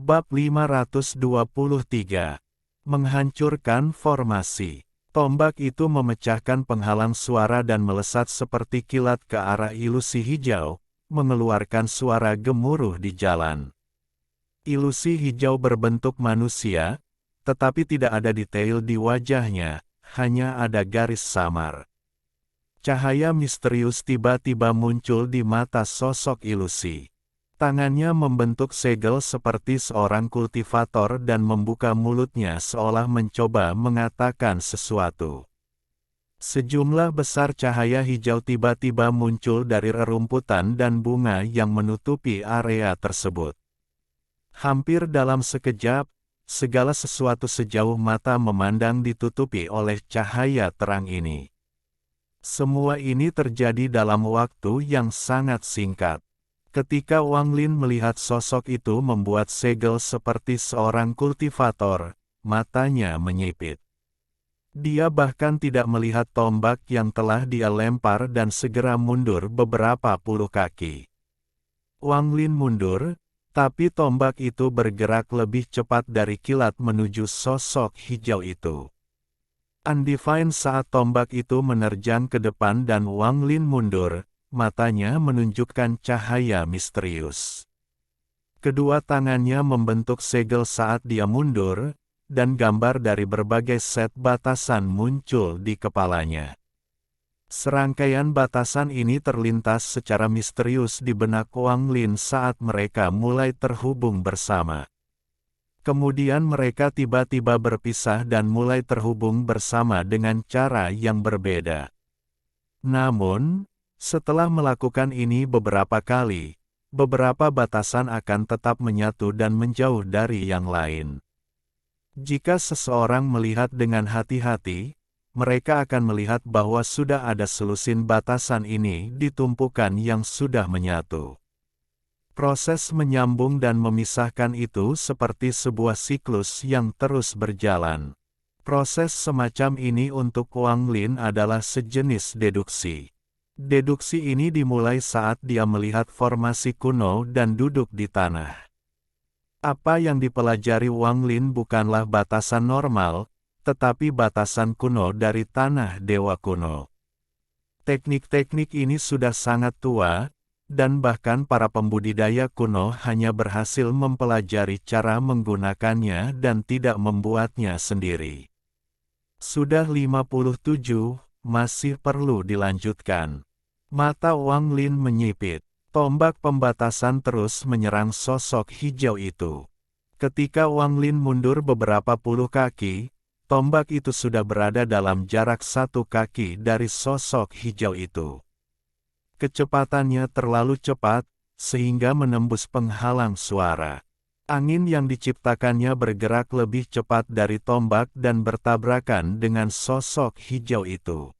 Bab 523. Menghancurkan formasi. Tombak itu memecahkan penghalang suara dan melesat seperti kilat ke arah ilusi hijau, mengeluarkan suara gemuruh di jalan. Ilusi hijau berbentuk manusia, tetapi tidak ada detail di wajahnya, hanya ada garis samar. Cahaya misterius tiba-tiba muncul di mata sosok ilusi. Tangannya membentuk segel seperti seorang kultivator dan membuka mulutnya seolah mencoba mengatakan sesuatu. Sejumlah besar cahaya hijau tiba-tiba muncul dari rerumputan dan bunga yang menutupi area tersebut. Hampir dalam sekejap, segala sesuatu sejauh mata memandang ditutupi oleh cahaya terang ini. Semua ini terjadi dalam waktu yang sangat singkat. Ketika Wang Lin melihat sosok itu membuat segel seperti seorang kultivator, matanya menyipit. Dia bahkan tidak melihat tombak yang telah dia lempar dan segera mundur beberapa puluh kaki. Wang Lin mundur, tapi tombak itu bergerak lebih cepat dari kilat menuju sosok hijau itu. Undefined saat tombak itu menerjang ke depan dan Wang Lin mundur, matanya menunjukkan cahaya misterius. Kedua tangannya membentuk segel saat dia mundur, dan gambar dari berbagai set batasan muncul di kepalanya. Serangkaian batasan ini terlintas secara misterius di benak Wang Lin saat mereka mulai terhubung bersama. Kemudian mereka tiba-tiba berpisah dan mulai terhubung bersama dengan cara yang berbeda. Namun, setelah melakukan ini beberapa kali, beberapa batasan akan tetap menyatu dan menjauh dari yang lain. Jika seseorang melihat dengan hati-hati, mereka akan melihat bahwa sudah ada selusin batasan ini ditumpukan yang sudah menyatu. Proses menyambung dan memisahkan itu seperti sebuah siklus yang terus berjalan. Proses semacam ini untuk Wang Lin adalah sejenis deduksi. Deduksi ini dimulai saat dia melihat formasi kuno dan duduk di tanah. Apa yang dipelajari Wang Lin bukanlah batasan normal, tetapi batasan kuno dari tanah dewa kuno. Teknik-teknik ini sudah sangat tua, dan bahkan para pembudidaya kuno hanya berhasil mempelajari cara menggunakannya dan tidak membuatnya sendiri. Sudah 57, masih perlu dilanjutkan. Mata Wang Lin menyipit. Tombak pembatasan terus menyerang sosok hijau itu. Ketika Wang Lin mundur beberapa puluh kaki, tombak itu sudah berada dalam jarak 1 kaki dari sosok hijau itu. Kecepatannya terlalu cepat, sehingga menembus penghalang suara. Angin yang diciptakannya bergerak lebih cepat dari tombak dan bertabrakan dengan sosok hijau itu.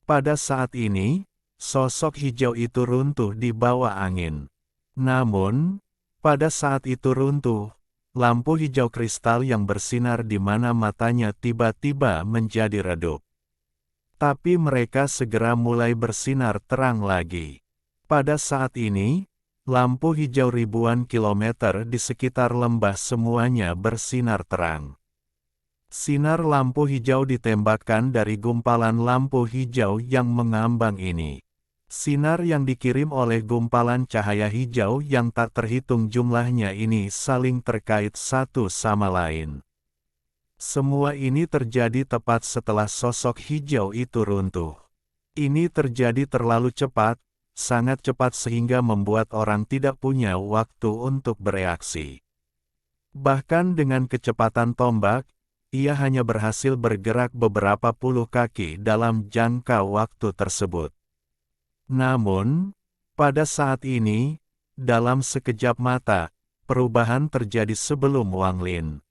Pada saat ini, sosok hijau itu runtuh di bawah angin. Namun, pada saat itu runtuh, lampu hijau kristal yang bersinar di mana matanya tiba-tiba menjadi redup. Tapi mereka segera mulai bersinar terang lagi. Pada saat ini, lampu hijau ribuan kilometer di sekitar lembah semuanya bersinar terang. Sinar lampu hijau ditembakkan dari gumpalan lampu hijau yang mengambang ini. Sinar yang dikirim oleh gumpalan cahaya hijau yang tak terhitung jumlahnya ini saling terkait satu sama lain. Semua ini terjadi tepat setelah sosok hijau itu runtuh. Ini terjadi terlalu cepat, sangat cepat sehingga membuat orang tidak punya waktu untuk bereaksi. Bahkan dengan kecepatan tombak, ia hanya berhasil bergerak beberapa puluh kaki dalam jangka waktu tersebut. Namun, pada saat ini, dalam sekejap mata, perubahan terjadi sebelum Wang Lin.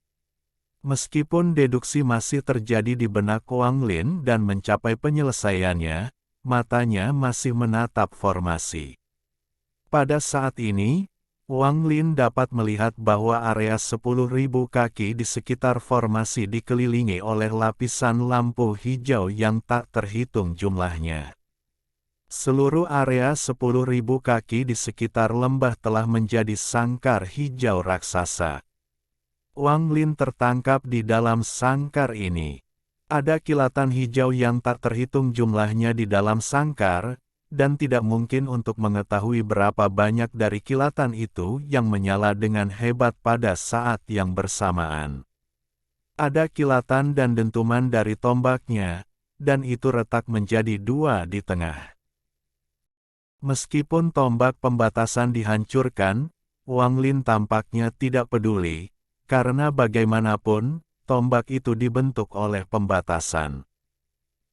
Meskipun deduksi masih terjadi di benak Wang Lin dan mencapai penyelesaiannya, matanya masih menatap formasi. Pada saat ini, Wang Lin dapat melihat bahwa area 10.000 kaki di sekitar formasi dikelilingi oleh lapisan lampu hijau yang tak terhitung jumlahnya. Seluruh area 10.000 kaki di sekitar lembah telah menjadi sangkar hijau raksasa. Wang Lin tertangkap di dalam sangkar ini. Ada kilatan hijau yang tak terhitung jumlahnya di dalam sangkar, dan tidak mungkin untuk mengetahui berapa banyak dari kilatan itu yang menyala dengan hebat pada saat yang bersamaan. Ada kilatan dan dentuman dari tombaknya, dan itu retak menjadi dua di tengah. Meskipun tombak pembatasan dihancurkan, Wang Lin tampaknya tidak peduli, karena bagaimanapun, tombak itu dibentuk oleh pembatasan.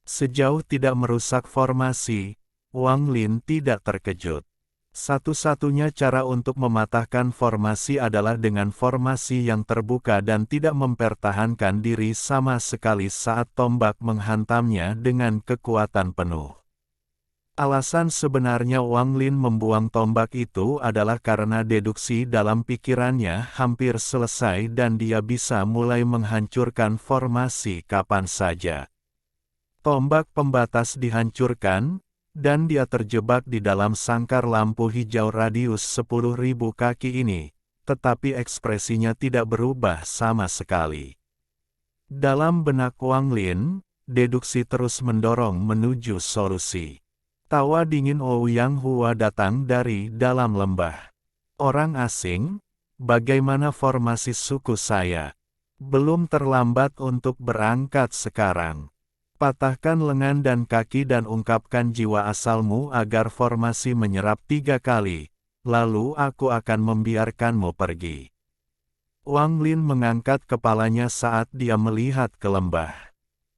Sejauh tidak merusak formasi, Wang Lin tidak terkejut. Satu-satunya cara untuk mematahkan formasi adalah dengan formasi yang terbuka dan tidak mempertahankan diri sama sekali saat tombak menghantamnya dengan kekuatan penuh. Alasan sebenarnya Wang Lin membuang tombak itu adalah karena deduksi dalam pikirannya hampir selesai dan dia bisa mulai menghancurkan formasi kapan saja. Tombak pembatas dihancurkan, dan dia terjebak di dalam sangkar lampu hijau radius 10.000 kaki ini, tetapi ekspresinya tidak berubah sama sekali. Dalam benak Wang Lin, deduksi terus mendorong menuju solusi. Tawa dingin Ouyang Hua datang dari dalam lembah. Orang asing, bagaimana formasi suku saya? Belum terlambat untuk berangkat sekarang. Patahkan lengan dan kaki dan ungkapkan jiwa asalmu agar formasi menyerap 3 kali, lalu aku akan membiarkanmu pergi. Wang Lin mengangkat kepalanya saat dia melihat ke lembah.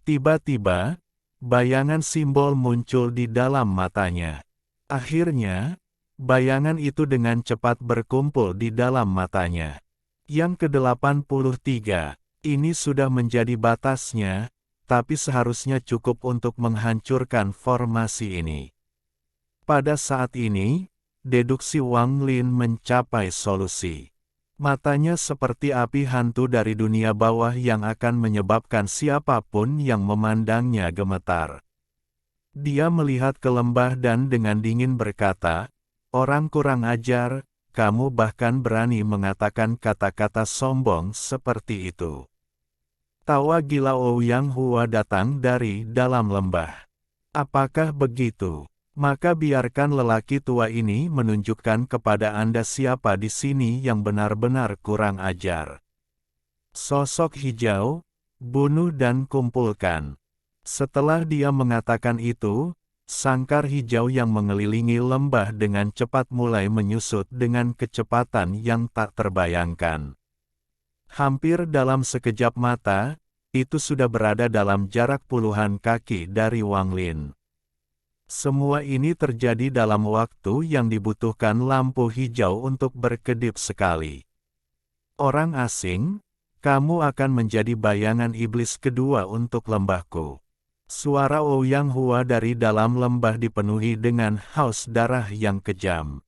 Tiba-tiba, bayangan simbol muncul di dalam matanya. Akhirnya, bayangan itu dengan cepat berkumpul di dalam matanya. Yang ke-83, ini sudah menjadi batasnya, tapi seharusnya cukup untuk menghancurkan formasi ini. Pada saat ini, deduksi Wang Lin mencapai solusi. Matanya seperti api hantu dari dunia bawah yang akan menyebabkan siapapun yang memandangnya gemetar. Dia melihat ke lembah dan dengan dingin berkata, "Orang kurang ajar, kamu bahkan berani mengatakan kata-kata sombong seperti itu." Tawa gila Ouyang Hua datang dari dalam lembah. "Apakah begitu? Maka biarkan lelaki tua ini menunjukkan kepada Anda siapa di sini yang benar-benar kurang ajar." Sosok hijau, bunuh dan kumpulkan. Setelah dia mengatakan itu, sangkar hijau yang mengelilingi lembah dengan cepat mulai menyusut dengan kecepatan yang tak terbayangkan. Hampir dalam sekejap mata, itu sudah berada dalam jarak puluhan kaki dari Wang Lin. Semua ini terjadi dalam waktu yang dibutuhkan lampu hijau untuk berkedip sekali. Orang asing, kamu akan menjadi bayangan iblis kedua untuk lembahku. Suara Ouyang Hua dari dalam lembah dipenuhi dengan haus darah yang kejam.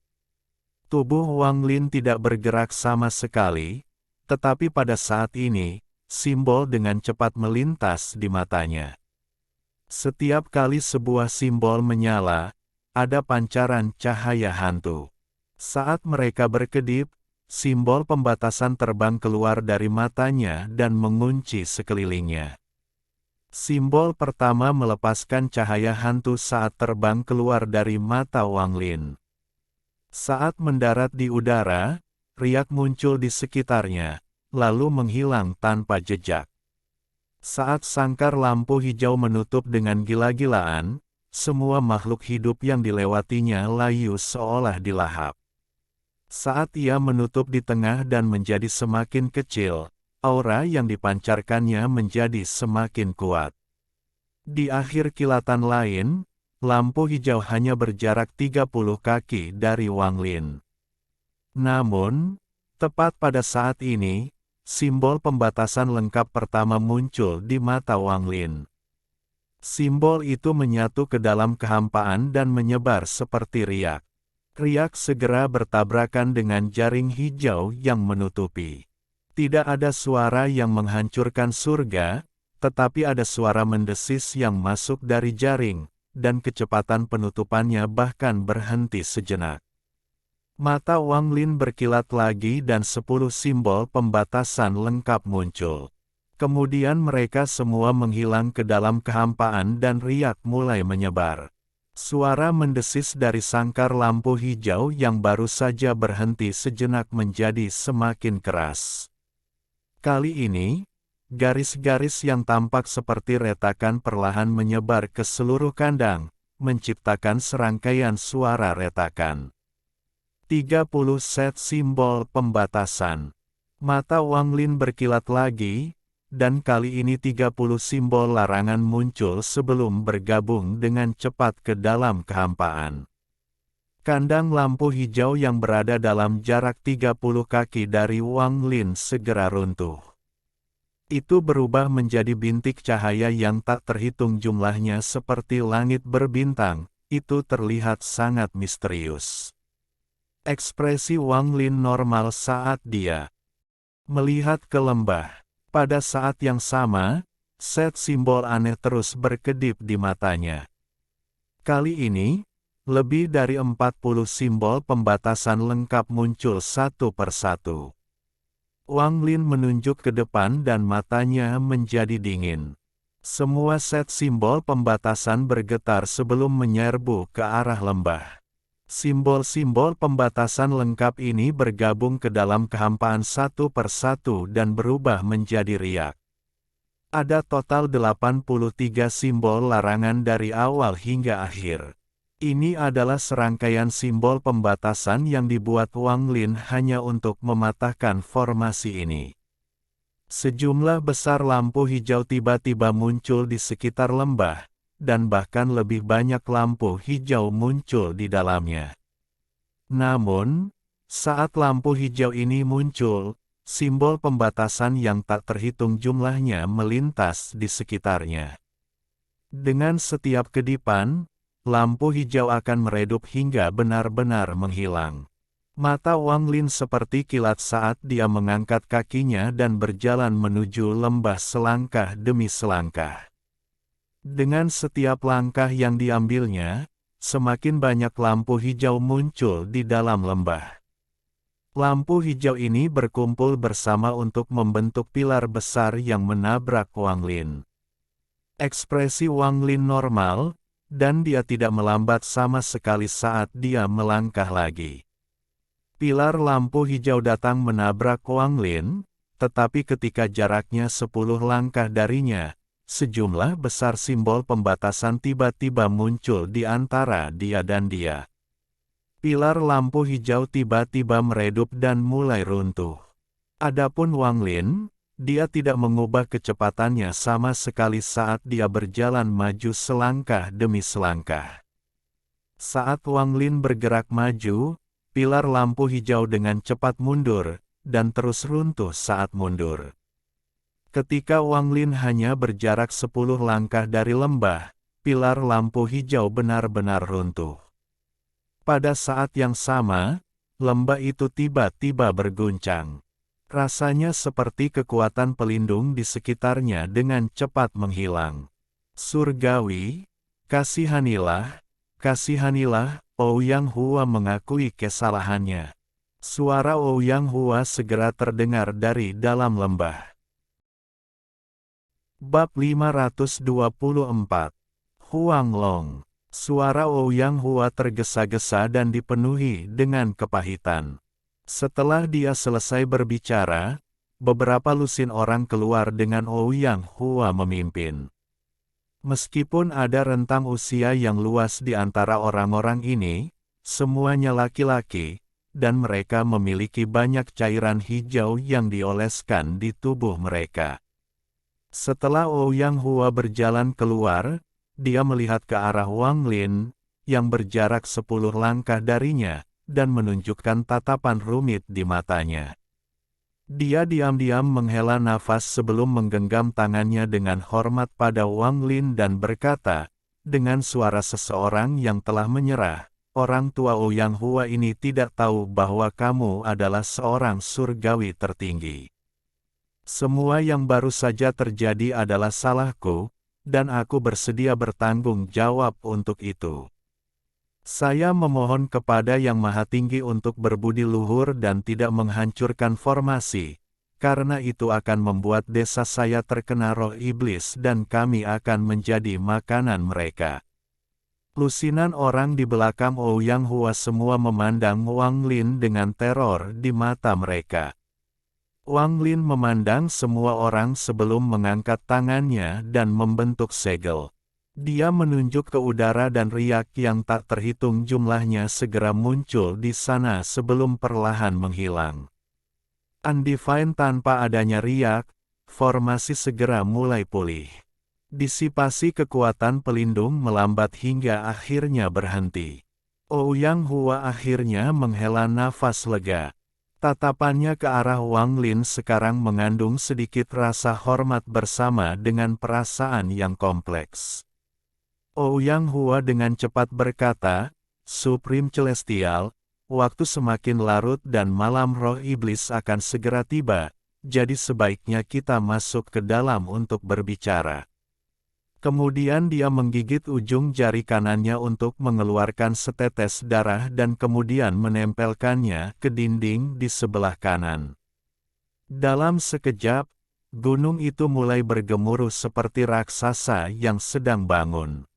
Tubuh Wang Lin tidak bergerak sama sekali, tetapi pada saat ini, simbol dengan cepat melintas di matanya. Setiap kali sebuah simbol menyala, ada pancaran cahaya hantu. Saat mereka berkedip, simbol pembatasan terbang keluar dari matanya dan mengunci sekelilingnya. Simbol pertama melepaskan cahaya hantu saat terbang keluar dari mata Wang Lin. Saat mendarat di udara, riak muncul di sekitarnya, lalu menghilang tanpa jejak. Saat sangkar lampu hijau menutup dengan gila-gilaan, semua makhluk hidup yang dilewatinya layu seolah dilahap. Saat ia menutup di tengah dan menjadi semakin kecil, aura yang dipancarkannya menjadi semakin kuat. Di akhir kilatan lain, lampu hijau hanya berjarak 30 kaki dari Wang Lin. Namun, tepat pada saat ini, simbol pembatasan lengkap pertama muncul di mata Wang Lin. Simbol itu menyatu ke dalam kehampaan dan menyebar seperti riak. Riak segera bertabrakan dengan jaring hijau yang menutupi. Tidak ada suara yang menghancurkan surga, tetapi ada suara mendesis yang masuk dari jaring, dan kecepatan penutupannya bahkan berhenti sejenak. Mata Wang Lin berkilat lagi dan 10 simbol pembatasan lengkap muncul. Kemudian mereka semua menghilang ke dalam kehampaan dan riak mulai menyebar. Suara mendesis dari sangkar lampu hijau yang baru saja berhenti sejenak menjadi semakin keras. Kali ini, garis-garis yang tampak seperti retakan perlahan menyebar ke seluruh kandang, menciptakan serangkaian suara retakan. 30 set simbol pembatasan. Mata Wang Lin berkilat lagi, dan kali ini 30 simbol larangan muncul sebelum bergabung dengan cepat ke dalam kehampaan. Kandang lampu hijau yang berada dalam jarak 30 kaki dari Wang Lin segera runtuh. Itu berubah menjadi bintik cahaya yang tak terhitung jumlahnya seperti langit berbintang, itu terlihat sangat misterius. Ekspresi Wang Lin normal saat dia melihat ke lembah. Pada saat yang sama, set simbol aneh terus berkedip di matanya. Kali ini, lebih dari 40 simbol pembatasan lengkap muncul satu persatu. Wang Lin menunjuk ke depan dan matanya menjadi dingin. Semua set simbol pembatasan bergetar sebelum menyerbu ke arah lembah. Simbol-simbol pembatasan lengkap ini bergabung ke dalam kehampaan satu persatu dan berubah menjadi riak. Ada total 83 simbol larangan dari awal hingga akhir. Ini adalah serangkaian simbol pembatasan yang dibuat Wang Lin hanya untuk mematahkan formasi ini. Sejumlah besar lampu hijau tiba-tiba muncul di sekitar lembah, dan bahkan lebih banyak lampu hijau muncul di dalamnya. Namun, saat lampu hijau ini muncul, simbol pembatasan yang tak terhitung jumlahnya melintas di sekitarnya. Dengan setiap kedipan, lampu hijau akan meredup hingga benar-benar menghilang. Mata Wang Lin seperti kilat saat dia mengangkat kakinya dan berjalan menuju lembah selangkah demi selangkah. Dengan setiap langkah yang diambilnya, semakin banyak lampu hijau muncul di dalam lembah. Lampu hijau ini berkumpul bersama untuk membentuk pilar besar yang menabrak Wang Lin. Ekspresi Wang Lin normal, dan dia tidak melambat sama sekali saat dia melangkah lagi. Pilar lampu hijau datang menabrak Wang Lin, tetapi ketika jaraknya 10 langkah darinya, sejumlah besar simbol pembatasan tiba-tiba muncul di antara dia dan dia. Pilar lampu hijau tiba-tiba meredup dan mulai runtuh. Adapun Wang Lin, dia tidak mengubah kecepatannya sama sekali saat dia berjalan maju selangkah demi selangkah. Saat Wang Lin bergerak maju, pilar lampu hijau dengan cepat mundur, dan terus runtuh saat mundur. Ketika Wang Lin hanya berjarak 10 langkah dari lembah, pilar lampu hijau benar-benar runtuh. Pada saat yang sama, lembah itu tiba-tiba berguncang. Rasanya seperti kekuatan pelindung di sekitarnya dengan cepat menghilang. Surgawi, kasihanilah, Ouyang Hua mengakui kesalahannya. Suara Ouyang Hua segera terdengar dari dalam lembah. Bab 524. Huang Long. Suara Ouyang Hua tergesa-gesa dan dipenuhi dengan kepahitan. Setelah dia selesai berbicara, beberapa lusin orang keluar dengan Ouyang Hua memimpin. Meskipun ada rentang usia yang luas di antara orang-orang ini, semuanya laki-laki, dan mereka memiliki banyak cairan hijau yang dioleskan di tubuh mereka. Setelah Ouyang Hua berjalan keluar, dia melihat ke arah Wang Lin, yang berjarak 10 langkah darinya, dan menunjukkan tatapan rumit di matanya. Dia diam-diam menghela nafas sebelum menggenggam tangannya dengan hormat pada Wang Lin dan berkata, dengan suara seseorang yang telah menyerah, "Orang tua Ouyang Hua ini tidak tahu bahwa kamu adalah seorang surgawi tertinggi. Semua yang baru saja terjadi adalah salahku, dan aku bersedia bertanggung jawab untuk itu. Saya memohon kepada Yang Maha Tinggi untuk berbudi luhur dan tidak menghancurkan formasi, karena itu akan membuat desa saya terkena roh iblis dan kami akan menjadi makanan mereka. Lusinan orang di belakang Ouyang Hua semua memandang Wang Lin dengan teror di mata mereka. Wang Lin memandang semua orang sebelum mengangkat tangannya dan membentuk segel. Dia menunjuk ke udara dan riak yang tak terhitung jumlahnya segera muncul di sana sebelum perlahan menghilang. Undefined tanpa adanya riak, formasi segera mulai pulih. Disipasi kekuatan pelindung melambat hingga akhirnya berhenti. Ouyang Hua akhirnya menghela nafas lega. Tatapannya ke arah Wang Lin sekarang mengandung sedikit rasa hormat bersama dengan perasaan yang kompleks. Ouyang Hua dengan cepat berkata, Supreme Celestial, waktu semakin larut dan malam roh iblis akan segera tiba, jadi sebaiknya kita masuk ke dalam untuk berbicara. Kemudian dia menggigit ujung jari kanannya untuk mengeluarkan setetes darah dan kemudian menempelkannya ke dinding di sebelah kanan. Dalam sekejap, gunung itu mulai bergemuruh seperti raksasa yang sedang bangun.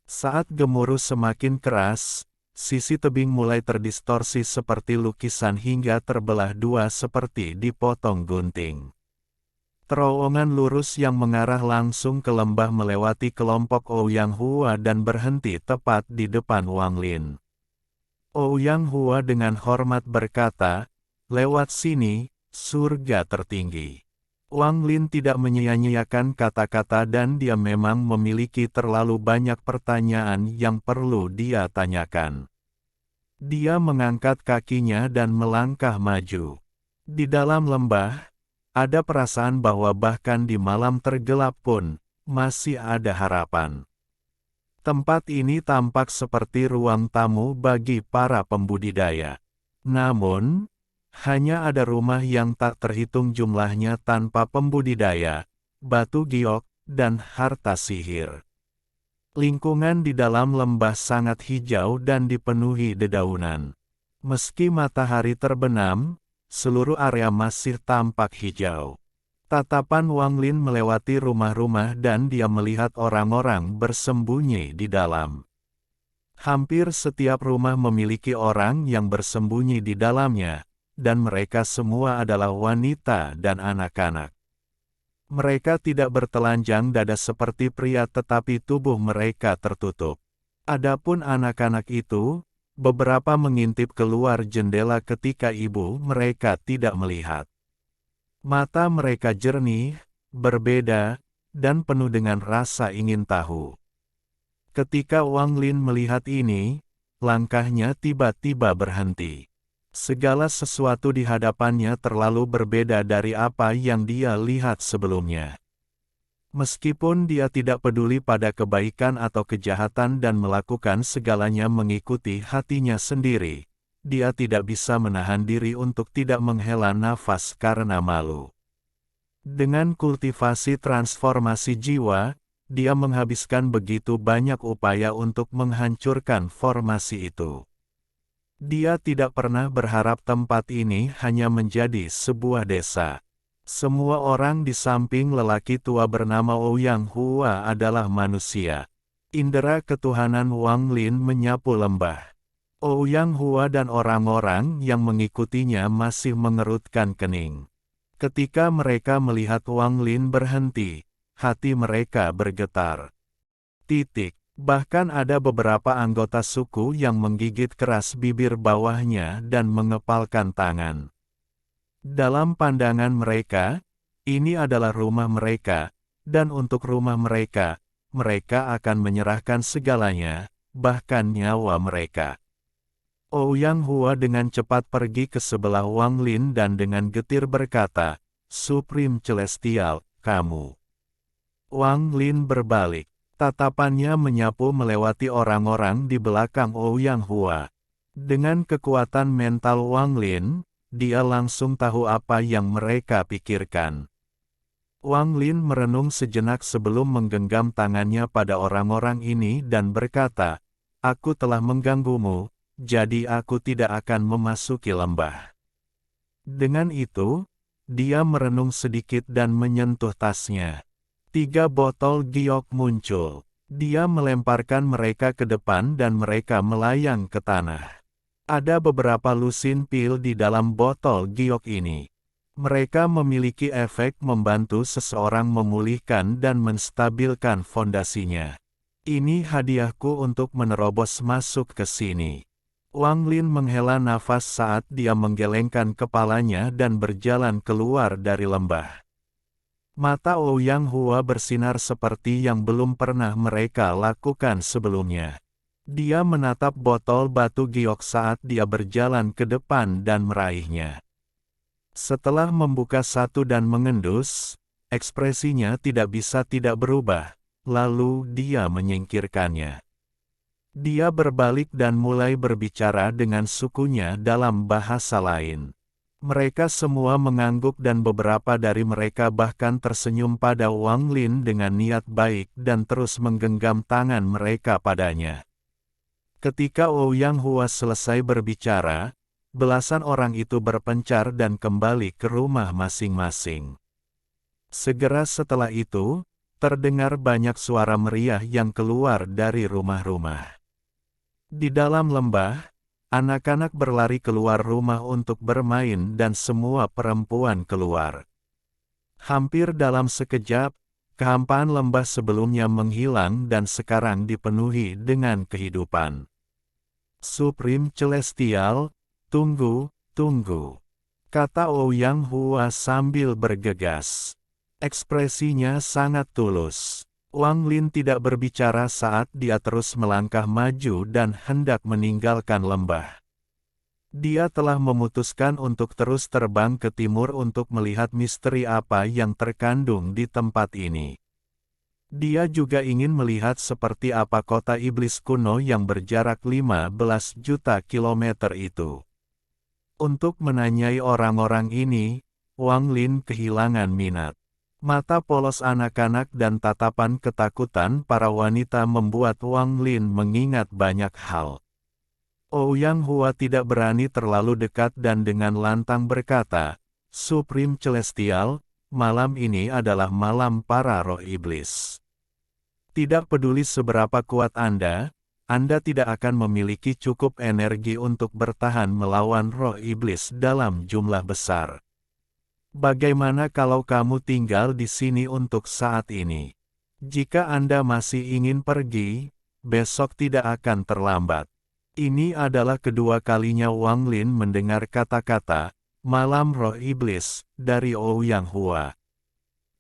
Saat gemuruh semakin keras, sisi tebing mulai terdistorsi seperti lukisan hingga terbelah dua seperti dipotong gunting. Terowongan lurus yang mengarah langsung ke lembah melewati kelompok Ouyang Hua dan berhenti tepat di depan Wang Lin. Ouyang Hua dengan hormat berkata, "Lewat sini, surga tertinggi." Wang Lin tidak menyia-nyiakan kata-kata dan dia memang memiliki terlalu banyak pertanyaan yang perlu dia tanyakan. Dia mengangkat kakinya dan melangkah maju. Di dalam lembah, ada perasaan bahwa bahkan di malam tergelap pun, masih ada harapan. Tempat ini tampak seperti ruang tamu bagi para pembudidaya. Namun, hanya ada rumah yang tak terhitung jumlahnya tanpa pembudidaya, batu giok, dan harta sihir. Lingkungan di dalam lembah sangat hijau dan dipenuhi dedaunan. Meski matahari terbenam, seluruh area masih tampak hijau. Tatapan Wang Lin melewati rumah-rumah dan dia melihat orang-orang bersembunyi di dalam. Hampir setiap rumah memiliki orang yang bersembunyi di dalamnya, dan mereka semua adalah wanita dan anak-anak. Mereka tidak bertelanjang dada seperti pria tetapi tubuh mereka tertutup. Adapun anak-anak itu, beberapa mengintip keluar jendela ketika ibu mereka tidak melihat. Mata mereka jernih, berbeda, dan penuh dengan rasa ingin tahu. Ketika Wang Lin melihat ini, langkahnya tiba-tiba berhenti. Segala sesuatu di hadapannya terlalu berbeda dari apa yang dia lihat sebelumnya. Meskipun dia tidak peduli pada kebaikan atau kejahatan dan melakukan segalanya mengikuti hatinya sendiri, dia tidak bisa menahan diri untuk tidak menghela nafas karena malu. Dengan kultivasi transformasi jiwa, dia menghabiskan begitu banyak upaya untuk menghancurkan formasi itu. Dia tidak pernah berharap tempat ini hanya menjadi sebuah desa. Semua orang di samping lelaki tua bernama Ouyang Hua adalah manusia. Indera ketuhanan Wang Lin menyapu lembah. Ouyang Hua dan orang-orang yang mengikutinya masih mengerutkan kening. Ketika mereka melihat Wang Lin berhenti, hati mereka bergetar. Bahkan ada beberapa anggota suku yang menggigit keras bibir bawahnya dan mengepalkan tangan. Dalam pandangan mereka, ini adalah rumah mereka, dan untuk rumah mereka, mereka akan menyerahkan segalanya, bahkan nyawa mereka. Ouyang Hua dengan cepat pergi ke sebelah Wang Lin dan dengan getir berkata, "Supreme Celestial, kamu." Wang Lin berbalik. Tatapannya menyapu melewati orang-orang di belakang Ouyang Hua. Dengan kekuatan mental Wang Lin, dia langsung tahu apa yang mereka pikirkan. Wang Lin merenung sejenak sebelum menggenggam tangannya pada orang-orang ini dan berkata, "Aku telah mengganggumu, jadi aku tidak akan memasuki lembah." Dengan itu, dia merenung sedikit dan menyentuh tasnya. 3 botol giok muncul. Dia melemparkan mereka ke depan dan mereka melayang ke tanah. Ada beberapa lusin pil di dalam botol giok ini. Mereka memiliki efek membantu seseorang memulihkan dan menstabilkan fondasinya. Ini hadiahku untuk menerobos masuk ke sini. Wang Lin menghela nafas saat dia menggelengkan kepalanya dan berjalan keluar dari lembah. Mata Ouyang Hua bersinar seperti yang belum pernah mereka lakukan sebelumnya. Dia menatap botol batu giok saat dia berjalan ke depan dan meraihnya. Setelah membuka satu dan mengendus, ekspresinya tidak bisa tidak berubah, lalu dia menyingkirkannya. Dia berbalik dan mulai berbicara dengan sukunya dalam bahasa lain. Mereka semua mengangguk dan beberapa dari mereka bahkan tersenyum pada Wang Lin dengan niat baik dan terus menggenggam tangan mereka padanya. Ketika Ouyang Hua selesai berbicara, belasan orang itu berpencar dan kembali ke rumah masing-masing. Segera setelah itu, terdengar banyak suara meriah yang keluar dari rumah-rumah. Di dalam lembah, anak-anak berlari keluar rumah untuk bermain dan semua perempuan keluar. Hampir dalam sekejap, kehampaan lembah sebelumnya menghilang dan sekarang dipenuhi dengan kehidupan. Supreme Celestial, tunggu, tunggu, kata Ouyang Hua sambil bergegas. Ekspresinya sangat tulus. Wang Lin tidak berbicara saat dia terus melangkah maju dan hendak meninggalkan lembah. Dia telah memutuskan untuk terus terbang ke timur untuk melihat misteri apa yang terkandung di tempat ini. Dia juga ingin melihat seperti apa kota iblis kuno yang berjarak 15 juta kilometer itu. Untuk menanyai orang-orang ini, Wang Lin kehilangan minat. Mata polos anak-anak dan tatapan ketakutan para wanita membuat Wang Lin mengingat banyak hal. Ouyang Hua tidak berani terlalu dekat dan dengan lantang berkata, "Supreme Celestial, malam ini adalah malam para roh iblis. Tidak peduli seberapa kuat Anda tidak akan memiliki cukup energi untuk bertahan melawan roh iblis dalam jumlah besar. Bagaimana kalau kamu tinggal di sini untuk saat ini? Jika Anda masih ingin pergi, besok tidak akan terlambat." Ini adalah kedua kalinya Wang Lin mendengar kata-kata, "malam roh iblis," dari Ouyang Hua.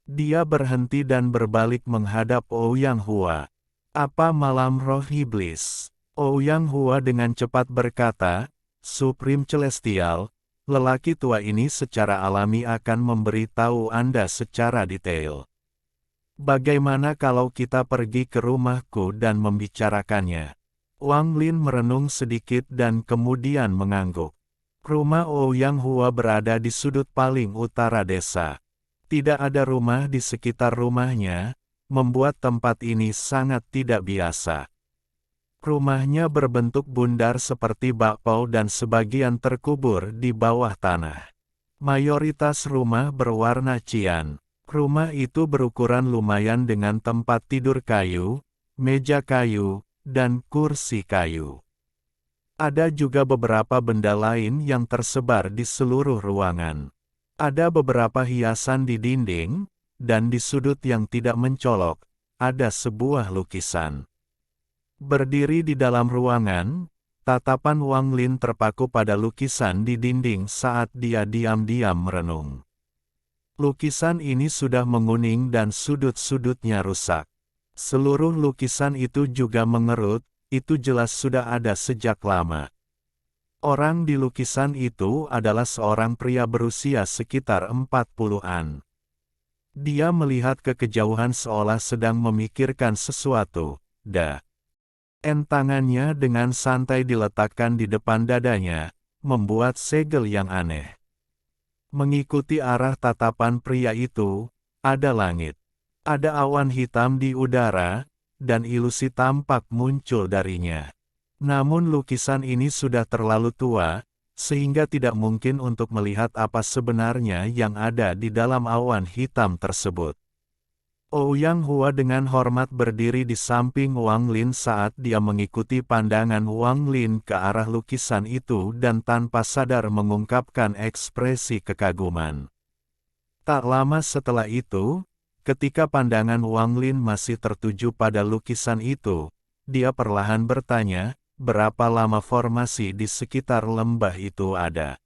Dia berhenti dan berbalik menghadap Ouyang Hua. "Apa malam roh iblis?" Ouyang Hua dengan cepat berkata, "Supreme Celestial, lelaki tua ini secara alami akan memberitahu Anda secara detail. Bagaimana kalau kita pergi ke rumahku dan membicarakannya?" Wang Lin merenung sedikit dan kemudian mengangguk. Rumah Ouyang Hua berada di sudut paling utara desa. Tidak ada rumah di sekitar rumahnya, membuat tempat ini sangat tidak biasa. Rumahnya berbentuk bundar seperti bakpao dan sebagian terkubur di bawah tanah. Mayoritas rumah berwarna cian. Rumah itu berukuran lumayan dengan tempat tidur kayu, meja kayu, dan kursi kayu. Ada juga beberapa benda lain yang tersebar di seluruh ruangan. Ada beberapa hiasan di dinding, dan di sudut yang tidak mencolok, ada sebuah lukisan. Berdiri di dalam ruangan, tatapan Wang Lin terpaku pada lukisan di dinding saat dia diam-diam merenung. Lukisan ini sudah menguning dan sudut-sudutnya rusak. Seluruh lukisan itu juga mengerut, itu jelas sudah ada sejak lama. Orang di lukisan itu adalah seorang pria berusia sekitar 40-an. Dia melihat ke kejauhan seolah sedang memikirkan sesuatu. Tangannya dengan santai diletakkan di depan dadanya, membuat segel yang aneh. Mengikuti arah tatapan pria itu, ada langit. Ada awan hitam di udara, dan ilusi tampak muncul darinya. Namun lukisan ini sudah terlalu tua, sehingga tidak mungkin untuk melihat apa sebenarnya yang ada di dalam awan hitam tersebut. Ouyang Hua dengan hormat berdiri di samping Wang Lin saat dia mengikuti pandangan Wang Lin ke arah lukisan itu dan tanpa sadar mengungkapkan ekspresi kekaguman. Tak lama setelah itu, ketika pandangan Wang Lin masih tertuju pada lukisan itu, dia perlahan bertanya, berapa lama formasi di sekitar lembah itu ada.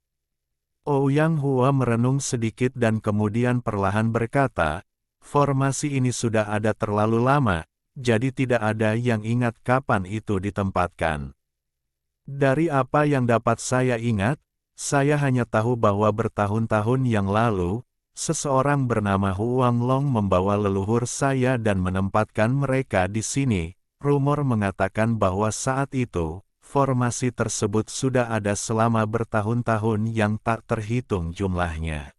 Ouyang Hua merenung sedikit dan kemudian perlahan berkata, formasi ini sudah ada terlalu lama, jadi tidak ada yang ingat kapan itu ditempatkan. Dari apa yang dapat saya ingat, saya hanya tahu bahwa bertahun-tahun yang lalu, seseorang bernama Huang Long membawa leluhur saya dan menempatkan mereka di sini. Rumor mengatakan bahwa saat itu, formasi tersebut sudah ada selama bertahun-tahun yang tak terhitung jumlahnya.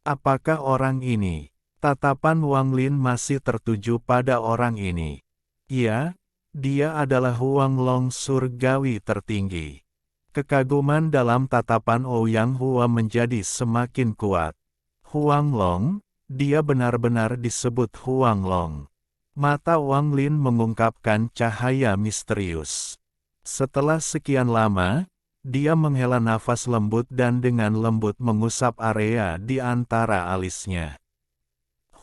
Apakah orang ini? Tatapan Wang Lin masih tertuju pada orang ini. Ya, dia adalah Huang Long surgawi tertinggi. Kekaguman dalam tatapan Ouyang Hua menjadi semakin kuat. Huang Long, dia benar-benar disebut Huang Long. Mata Wang Lin mengungkapkan cahaya misterius. Setelah sekian lama, dia menghela nafas lembut dan dengan lembut mengusap area di antara alisnya.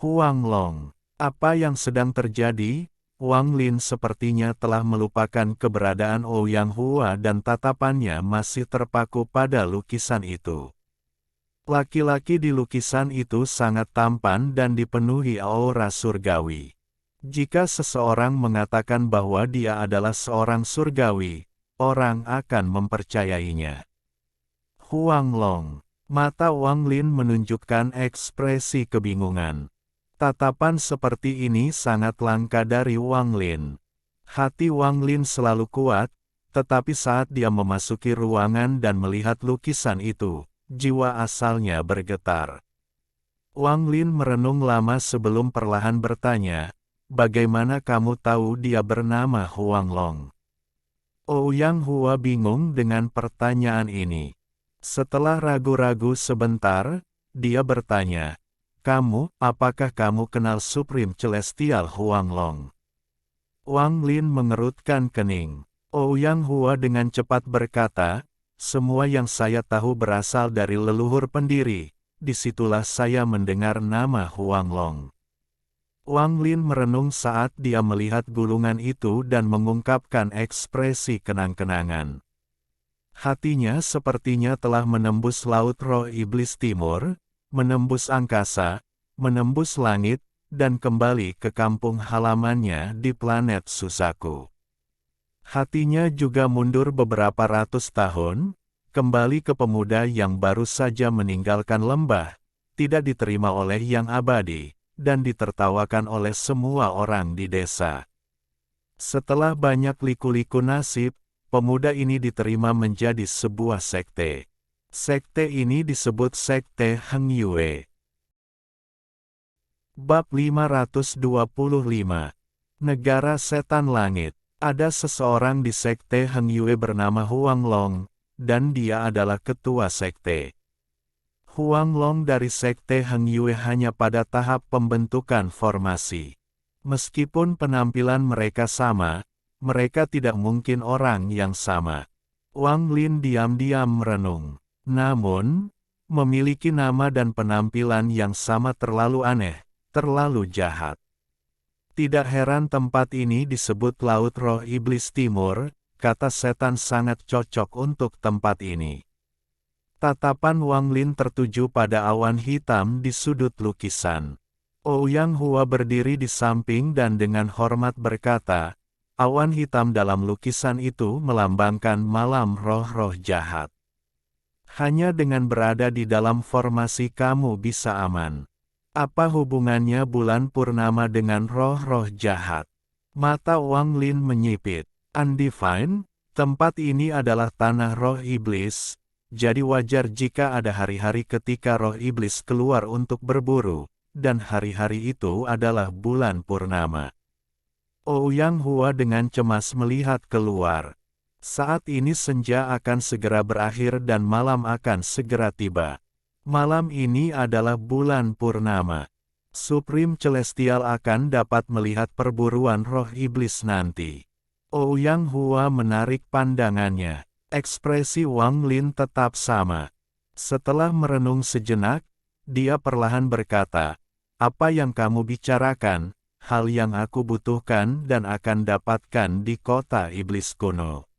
Huang Long, apa yang sedang terjadi? Wang Lin sepertinya telah melupakan keberadaan Ouyang Hua dan tatapannya masih terpaku pada lukisan itu. Laki-laki di lukisan itu sangat tampan dan dipenuhi aura surgawi. Jika seseorang mengatakan bahwa dia adalah seorang surgawi, orang akan mempercayainya. Huang Long, mata Wang Lin menunjukkan ekspresi kebingungan. Tatapan seperti ini sangat langka dari Wang Lin. Hati Wang Lin selalu kuat, tetapi saat dia memasuki ruangan dan melihat lukisan itu, jiwa asalnya bergetar. Wang Lin merenung lama sebelum perlahan bertanya, bagaimana kamu tahu dia bernama Huang Long? Ouyang Hua bingung dengan pertanyaan ini. Setelah ragu-ragu sebentar, dia bertanya, apakah kamu kenal Supreme Celestial Huang Long? Wang Lin mengerutkan kening. Ouyang Hua dengan cepat berkata, semua yang saya tahu berasal dari leluhur pendiri, disitulah saya mendengar nama Huang Long. Wang Lin merenung saat dia melihat gulungan itu dan mengungkapkan ekspresi kenang-kenangan. Hatinya sepertinya telah menembus laut roh iblis timur, menembus angkasa, menembus langit, dan kembali ke kampung halamannya di planet Suzaku. Hatinya juga mundur beberapa ratus tahun, kembali ke pemuda yang baru saja meninggalkan lembah, tidak diterima oleh yang abadi, dan ditertawakan oleh semua orang di desa. Setelah banyak liku-liku nasib, pemuda ini diterima menjadi sebuah sekte. Sekte ini disebut Sekte Heng Yue. Bab 525. Negara Setan Langit. Ada seseorang di Sekte Heng Yue bernama Huang Long, dan dia adalah ketua sekte. Huang Long dari Sekte Heng Yue hanya pada tahap pembentukan formasi. Meskipun penampilan mereka sama, mereka tidak mungkin orang yang sama. Wang Lin diam-diam merenung. Namun, memiliki nama dan penampilan yang sama terlalu aneh, terlalu jahat. Tidak heran tempat ini disebut Laut Roh Iblis Timur, kata setan sangat cocok untuk tempat ini. Tatapan Wang Lin tertuju pada awan hitam di sudut lukisan. Ouyang Hua berdiri di samping dan dengan hormat berkata, awan hitam dalam lukisan itu melambangkan malam roh-roh jahat. Hanya dengan berada di dalam formasi kamu bisa aman. Apa hubungannya bulan purnama dengan roh-roh jahat? Mata Wang Lin menyipit. Undefined, tempat ini adalah tanah roh iblis, jadi wajar jika ada hari-hari ketika roh iblis keluar untuk berburu, dan hari-hari itu adalah bulan purnama. Ouyang Hua dengan cemas melihat keluar. Saat ini senja akan segera berakhir dan malam akan segera tiba. Malam ini adalah bulan purnama. Supreme Celestial akan dapat melihat perburuan roh iblis nanti. Ouyang Hua menarik pandangannya. Ekspresi Wang Lin tetap sama. Setelah merenung sejenak, dia perlahan berkata, "Apa yang kamu bicarakan, hal yang aku butuhkan dan akan dapatkan di kota iblis kuno."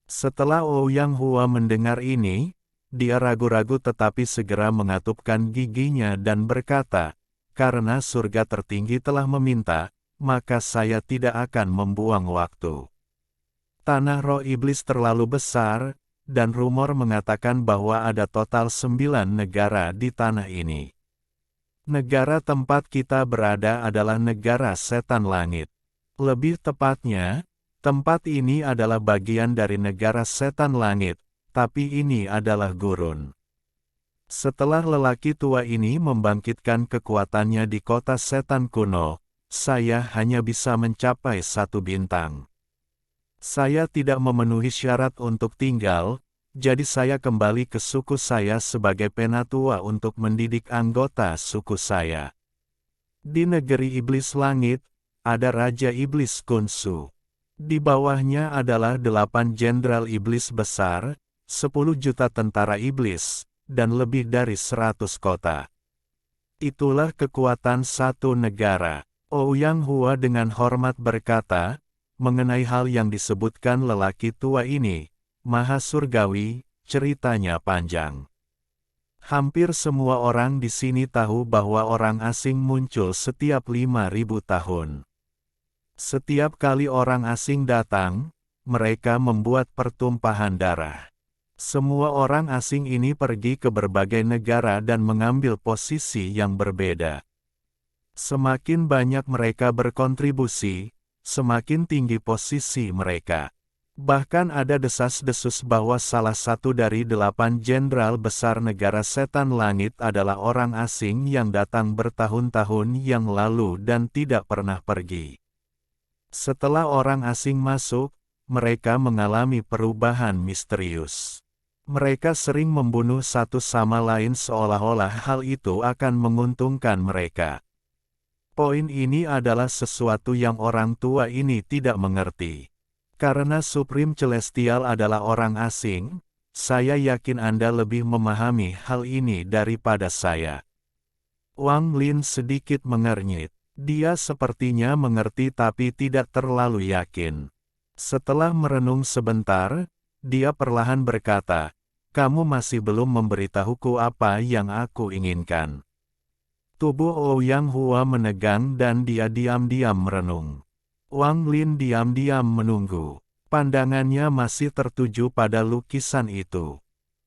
Setelah Ouyang Hua mendengar ini, dia ragu-ragu tetapi segera mengatupkan giginya dan berkata, "Karena surga tertinggi telah meminta, maka saya tidak akan membuang waktu." Tanah roh iblis terlalu besar, dan rumor mengatakan bahwa ada total 9 negara di tanah ini. Negara tempat kita berada adalah negara setan langit. Lebih tepatnya, tempat ini adalah bagian dari negara setan langit, tapi ini adalah gurun. Setelah lelaki tua ini membangkitkan kekuatannya di kota setan kuno, saya hanya bisa mencapai 1 bintang. Saya tidak memenuhi syarat untuk tinggal, jadi saya kembali ke suku saya sebagai penatua untuk mendidik anggota suku saya. Di negeri iblis langit, ada Raja Iblis Kunsu. Di bawahnya adalah 8 jenderal iblis besar, 10 juta tentara iblis, dan lebih dari 100 kota. Itulah kekuatan satu negara. Ouyang Hua dengan hormat berkata, mengenai hal yang disebutkan lelaki tua ini, maha surgawi, ceritanya panjang. Hampir semua orang di sini tahu bahwa orang asing muncul setiap 5.000 tahun. Setiap kali orang asing datang, mereka membuat pertumpahan darah. Semua orang asing ini pergi ke berbagai negara dan mengambil posisi yang berbeda. Semakin banyak mereka berkontribusi, semakin tinggi posisi mereka. Bahkan ada desas-desus bahwa salah satu dari 8 jenderal besar negara setan langit adalah orang asing yang datang bertahun-tahun yang lalu dan tidak pernah pergi. Setelah orang asing masuk, mereka mengalami perubahan misterius. Mereka sering membunuh satu sama lain seolah-olah hal itu akan menguntungkan mereka. Poin ini adalah sesuatu yang orang tua ini tidak mengerti. Karena Supreme Celestial adalah orang asing, saya yakin Anda lebih memahami hal ini daripada saya. Wang Lin sedikit mengernyit. Dia sepertinya mengerti tapi tidak terlalu yakin. Setelah merenung sebentar, dia perlahan berkata, "Kamu masih belum memberitahuku apa yang aku inginkan." Tubuh Ouyang Hua menegang dan dia diam-diam merenung. Wang Lin diam-diam menunggu. Pandangannya masih tertuju pada lukisan itu.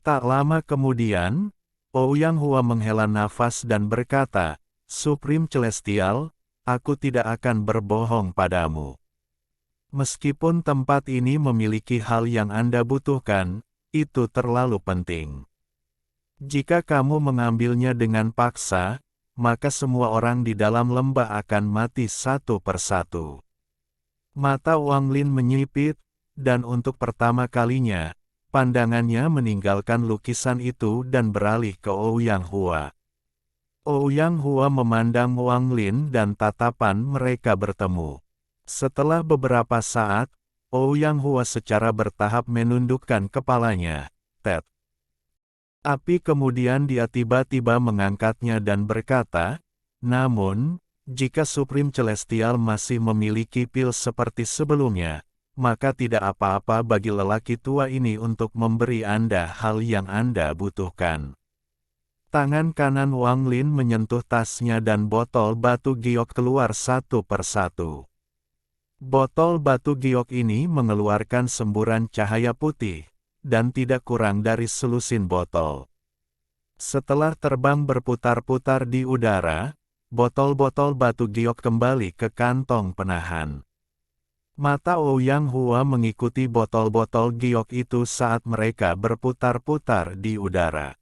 Tak lama kemudian, Ouyang Hua menghela nafas dan berkata, "Supreme Celestial, aku tidak akan berbohong padamu. Meskipun tempat ini memiliki hal yang Anda butuhkan, itu terlalu penting. Jika kamu mengambilnya dengan paksa, maka semua orang di dalam lembah akan mati satu persatu." Mata Wang Lin menyipit, dan untuk pertama kalinya, pandangannya meninggalkan lukisan itu dan beralih ke Ouyang Hua. Ouyang Hua memandang Wang Lin dan tatapan mereka bertemu. Setelah beberapa saat, Ouyang Hua secara bertahap menundukkan kepalanya. Tet. Tapi kemudian dia tiba-tiba mengangkatnya dan berkata, "Namun, jika Supreme Celestial masih memiliki pil seperti sebelumnya, maka tidak apa-apa bagi lelaki tua ini untuk memberi Anda hal yang Anda butuhkan." Tangan kanan Wang Lin menyentuh tasnya dan botol batu giok keluar satu persatu. Botol batu giok ini mengeluarkan semburan cahaya putih, dan tidak kurang dari selusin botol. Setelah terbang berputar-putar di udara, botol-botol batu giok kembali ke kantong penahan. Mata Ouyang Hua mengikuti botol-botol giok itu saat mereka berputar-putar di udara.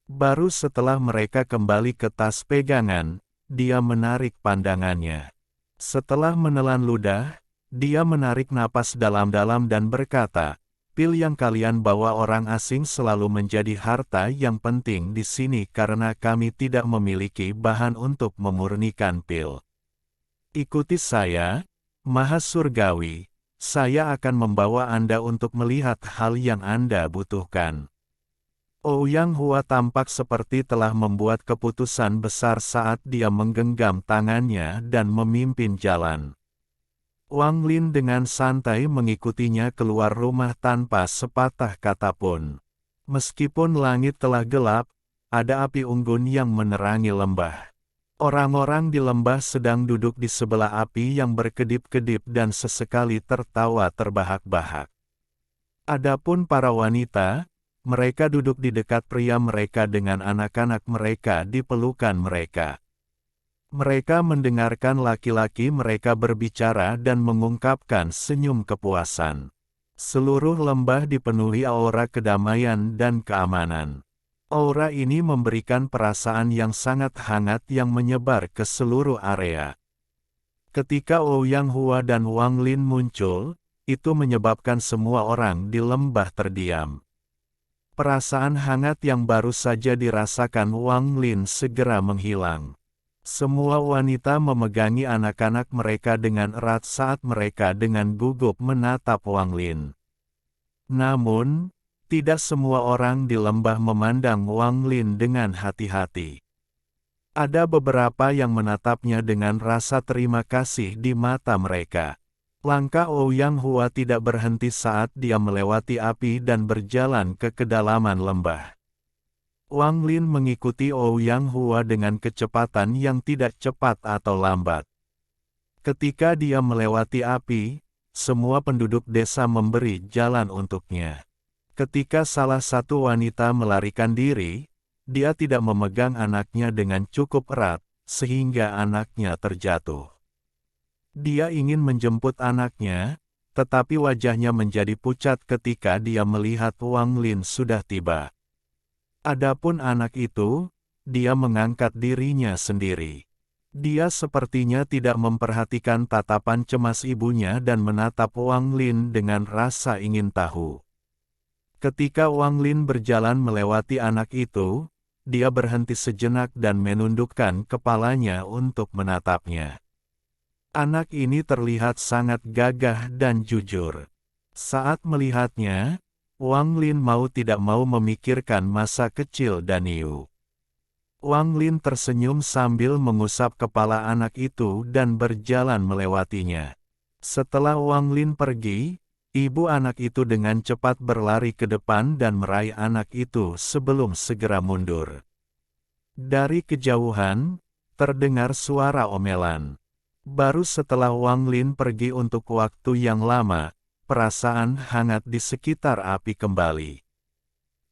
Baru setelah mereka kembali ke tas pegangan, dia menarik pandangannya. Setelah menelan ludah, dia menarik napas dalam-dalam dan berkata, "Pil yang kalian bawa orang asing selalu menjadi harta yang penting di sini karena kami tidak memiliki bahan untuk memurnikan pil. Ikuti saya, Maha Surgawi, saya akan membawa Anda untuk melihat hal yang Anda butuhkan." Ouyang Hua tampak seperti telah membuat keputusan besar saat dia menggenggam tangannya dan memimpin jalan. Wang Lin dengan santai mengikutinya keluar rumah tanpa sepatah kata pun. Meskipun langit telah gelap, ada api unggun yang menerangi lembah. Orang-orang di lembah sedang duduk di sebelah api yang berkedip-kedip dan sesekali tertawa terbahak-bahak. Adapun para wanita, mereka duduk di dekat pria mereka dengan anak-anak mereka di pelukan mereka. Mereka mendengarkan laki-laki mereka berbicara dan mengungkapkan senyum kepuasan. Seluruh lembah dipenuhi aura kedamaian dan keamanan. Aura ini memberikan perasaan yang sangat hangat yang menyebar ke seluruh area. Ketika Ouyang Hua dan Wang Lin muncul, itu menyebabkan semua orang di lembah terdiam. Perasaan hangat yang baru saja dirasakan Wang Lin segera menghilang. Semua wanita memegangi anak-anak mereka dengan erat saat mereka dengan gugup menatap Wang Lin. Namun, tidak semua orang di lembah memandang Wang Lin dengan hati-hati. Ada beberapa yang menatapnya dengan rasa terima kasih di mata mereka. Langkah Ouyang Hua tidak berhenti saat dia melewati api dan berjalan ke kedalaman lembah. Wang Lin mengikuti Ouyang Hua dengan kecepatan yang tidak cepat atau lambat. Ketika dia melewati api, semua penduduk desa memberi jalan untuknya. Ketika salah satu wanita melarikan diri, dia tidak memegang anaknya dengan cukup erat, sehingga anaknya terjatuh. Dia ingin menjemput anaknya, tetapi wajahnya menjadi pucat ketika dia melihat Wang Lin sudah tiba. Adapun anak itu, dia mengangkat dirinya sendiri. Dia sepertinya tidak memperhatikan tatapan cemas ibunya dan menatap Wang Lin dengan rasa ingin tahu. Ketika Wang Lin berjalan melewati anak itu, dia berhenti sejenak dan menundukkan kepalanya untuk menatapnya. Anak ini terlihat sangat gagah dan jujur. Saat melihatnya, Wang Lin mau tidak mau memikirkan masa kecil Daniu. Wang Lin tersenyum sambil mengusap kepala anak itu dan berjalan melewatinya. Setelah Wang Lin pergi, ibu anak itu dengan cepat berlari ke depan dan meraih anak itu sebelum segera mundur. Dari kejauhan, terdengar suara omelan. Baru setelah Wang Lin pergi untuk waktu yang lama, perasaan hangat di sekitar api kembali.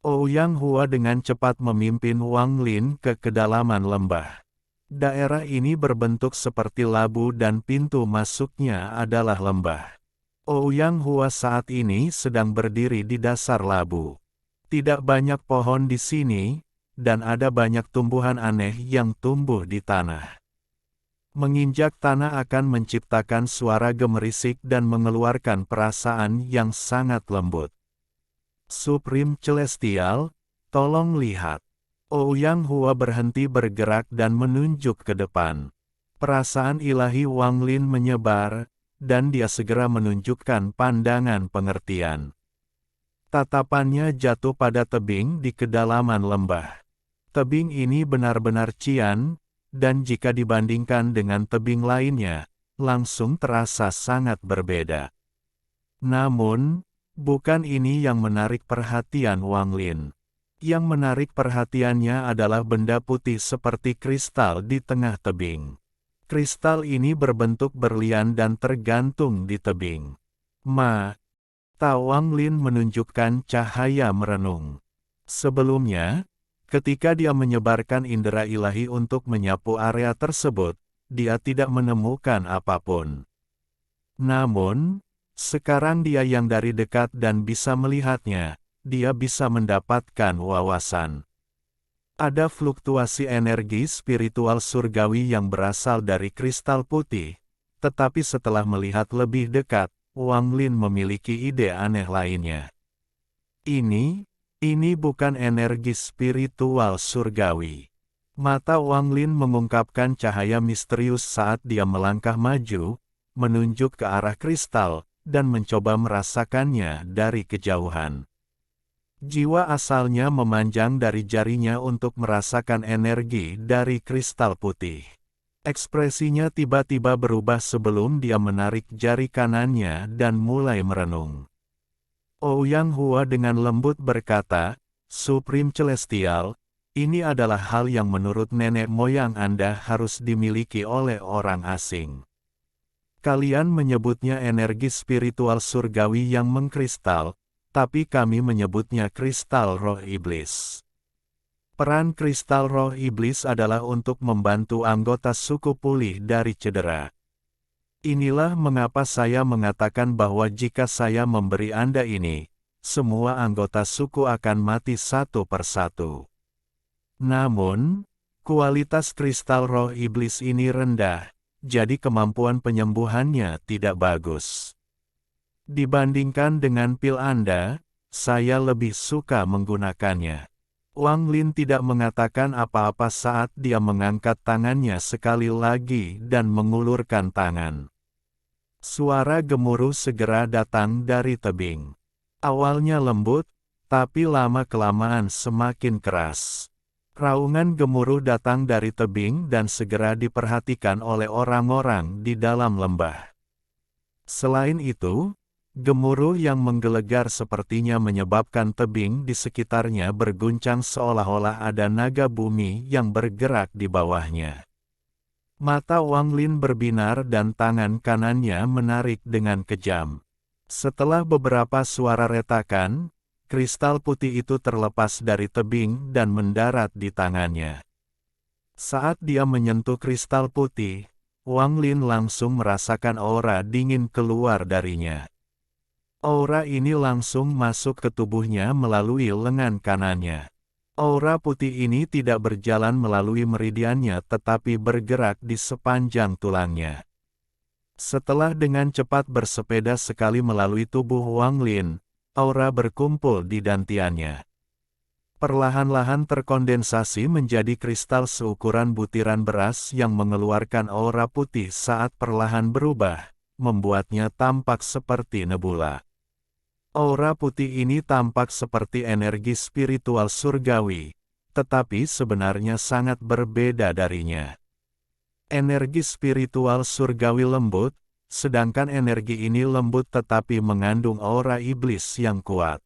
Ouyang Hua dengan cepat memimpin Wang Lin ke kedalaman lembah. Daerah ini berbentuk seperti labu dan pintu masuknya adalah lembah. Ouyang Hua saat ini sedang berdiri di dasar labu. Tidak banyak pohon di sini, dan ada banyak tumbuhan aneh yang tumbuh di tanah. Menginjak tanah akan menciptakan suara gemerisik dan mengeluarkan perasaan yang sangat lembut. Supreme Celestial, tolong lihat. Ouyang Hua berhenti bergerak dan menunjuk ke depan. Perasaan ilahi Wang Lin menyebar, dan dia segera menunjukkan pandangan pengertian. Tatapannya jatuh pada tebing di kedalaman lembah. Tebing ini benar-benar cian, dan jika dibandingkan dengan tebing lainnya, langsung terasa sangat berbeda. Namun, bukan ini yang menarik perhatian Wang Lin. Yang menarik perhatiannya adalah benda putih seperti kristal di tengah tebing. Kristal ini berbentuk berlian dan tergantung di tebing. Mata Wang Lin menunjukkan cahaya merenung. Sebelumnya, ketika dia menyebarkan indera ilahi untuk menyapu area tersebut, dia tidak menemukan apapun. Namun, sekarang dia yang dari dekat dan bisa melihatnya, dia bisa mendapatkan wawasan. Ada fluktuasi energi spiritual surgawi yang berasal dari kristal putih, tetapi setelah melihat lebih dekat, Wang Lin memiliki ide aneh lainnya. Ini bukan energi spiritual surgawi. Mata Wang Lin mengungkapkan cahaya misterius saat dia melangkah maju, menunjuk ke arah kristal, dan mencoba merasakannya dari kejauhan. Jiwa asalnya memanjang dari jarinya untuk merasakan energi dari kristal putih. Ekspresinya tiba-tiba berubah sebelum dia menarik jari kanannya dan mulai merenung. Ouyang Hua dengan lembut berkata, "Supreme Celestial, ini adalah hal yang menurut nenek moyang Anda harus dimiliki oleh orang asing. Kalian menyebutnya energi spiritual surgawi yang mengkristal, tapi kami menyebutnya kristal roh iblis. Peran kristal roh iblis adalah untuk membantu anggota suku pulih dari cedera. Inilah mengapa saya mengatakan bahwa jika saya memberi Anda ini, semua anggota suku akan mati satu persatu. Namun, kualitas kristal roh iblis ini rendah, jadi kemampuan penyembuhannya tidak bagus. Dibandingkan dengan pil Anda, saya lebih suka menggunakannya." Wang Lin tidak mengatakan apa-apa saat dia mengangkat tangannya sekali lagi dan mengulurkan tangan. Suara gemuruh segera datang dari tebing. Awalnya lembut, tapi lama-kelamaan semakin keras. Raungan gemuruh datang dari tebing dan segera diperhatikan oleh orang-orang di dalam lembah. Selain itu, gemuruh yang menggelegar sepertinya menyebabkan tebing di sekitarnya berguncang seolah-olah ada naga bumi yang bergerak di bawahnya. Mata Wang Lin berbinar dan tangan kanannya menarik dengan kejam. Setelah beberapa suara retakan, kristal putih itu terlepas dari tebing dan mendarat di tangannya. Saat dia menyentuh kristal putih, Wang Lin langsung merasakan aura dingin keluar darinya. Aura ini langsung masuk ke tubuhnya melalui lengan kanannya. Aura putih ini tidak berjalan melalui meridiannya tetapi bergerak di sepanjang tulangnya. Setelah dengan cepat bersepeda sekali melalui tubuh Wang Lin, aura berkumpul di dantiannya. Perlahan-lahan terkondensasi menjadi kristal seukuran butiran beras yang mengeluarkan aura putih saat perlahan berubah, membuatnya tampak seperti nebula. Aura putih ini tampak seperti energi spiritual surgawi, tetapi sebenarnya sangat berbeda darinya. Energi spiritual surgawi lembut, sedangkan energi ini lembut tetapi mengandung aura iblis yang kuat.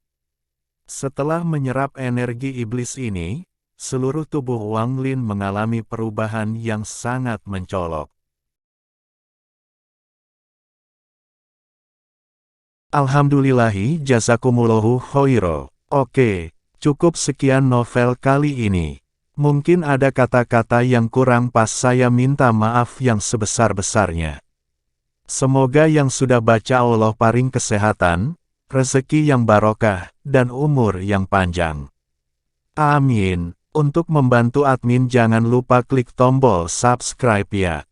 Setelah menyerap energi iblis ini, seluruh tubuh Wang Lin mengalami perubahan yang sangat mencolok. Alhamdulillahi jazakumullahu khairo. Oke, cukup sekian novel kali ini. Mungkin ada kata-kata yang kurang pas, saya minta maaf yang sebesar-besarnya. Semoga yang sudah baca Allah paring kesehatan, rezeki yang barokah, dan umur yang panjang. Amin. Untuk membantu admin jangan lupa klik tombol subscribe ya.